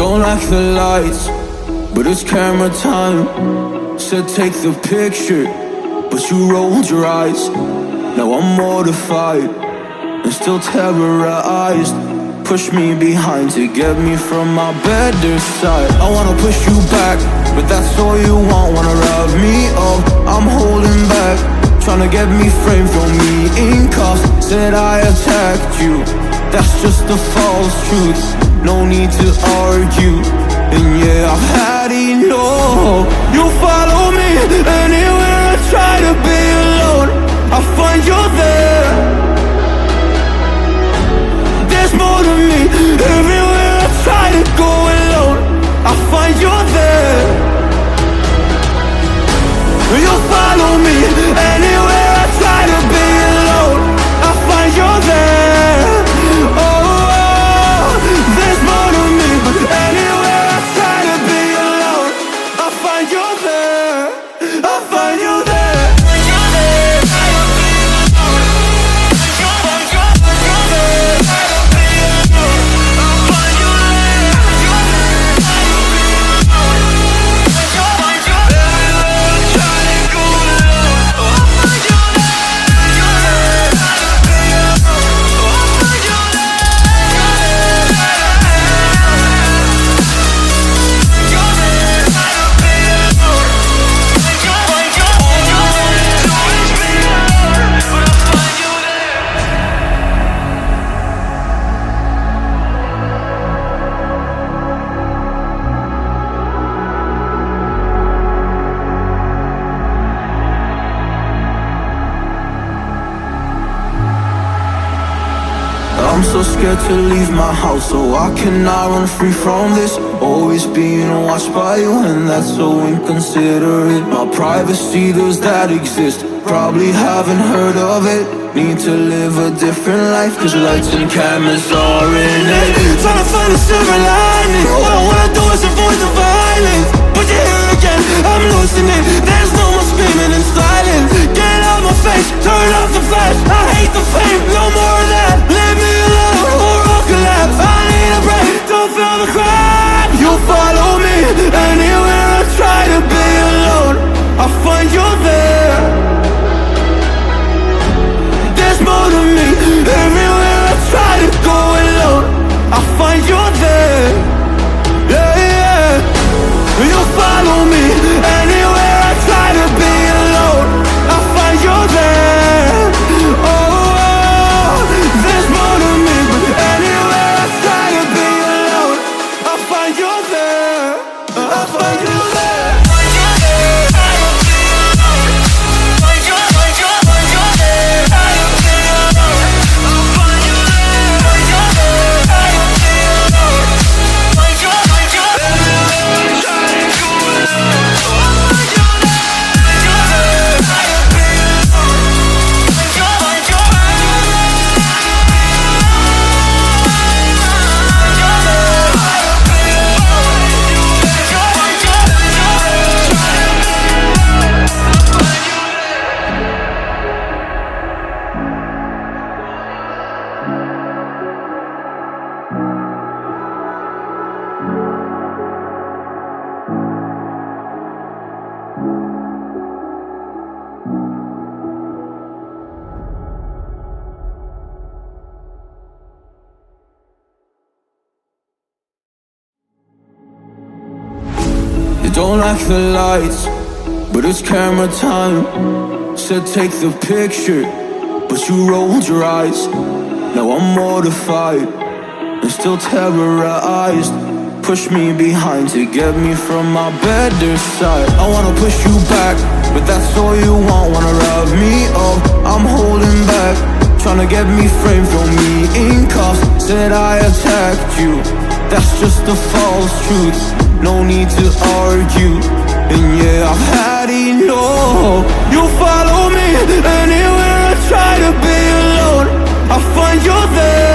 don't like the lights, but it's camera time. Said take the picture, but you rolled your eyes. Now I'm mortified and still terrorized. Push me behind to get me from my better side. I wanna push you back, but that's all you want. Wanna wrap me up, I'm holding back. Tryna get me framed, throw me in cuffs. Said I attacked you, that's just a false truth. No need to argue, and yeah, I've had enough. You follow me anywhere I try to be alone, I find you there. There's more to me, everywhere I try to go alone, I find you there. You follow me anywhere I try to be alone, I find you there. Oh, there's more to me, but anywhere I try to be alone, I find you there. I find you there. I'm so scared to leave my house, so I cannot run free from this. Always being watched by you, and that's so inconsiderate. My privacy, does that exist? Probably haven't heard of it. Need to live a different life, cause lights and cameras are in it. Trying to find a silver lining, all I wanna do is avoid the violence. But you're here again, I'm losing it. There's no more screaming in silence. Get out my face, turn off the flash. I hate the fame, no more of that. Leave me alone, or I'll collapse. I need a break, don't feel the crack. You follow me anywhere I try to be alone, I find you there. There's more to me, everywhere I try to go alone, I find you there. Yeah, yeah. You follow me anywhere I try to be alone, I find you there. Oh, there's more to me, but anywhere I try to be alone, I find you there. I find you there. Don't like the lights, but it's camera time. Said take the picture, but you rolled your eyes. Now I'm mortified and still terrorized. Push me behind to get me from my better side. I wanna push you back, but that's all you want. Wanna wrap me up, I'm holding back. Tryna get me framed, throw me in cuffs. Said I attacked you, that's just a false truth. No need to argue, and yeah, I've had enough. You follow me anywhere I try to be alone, I find you there.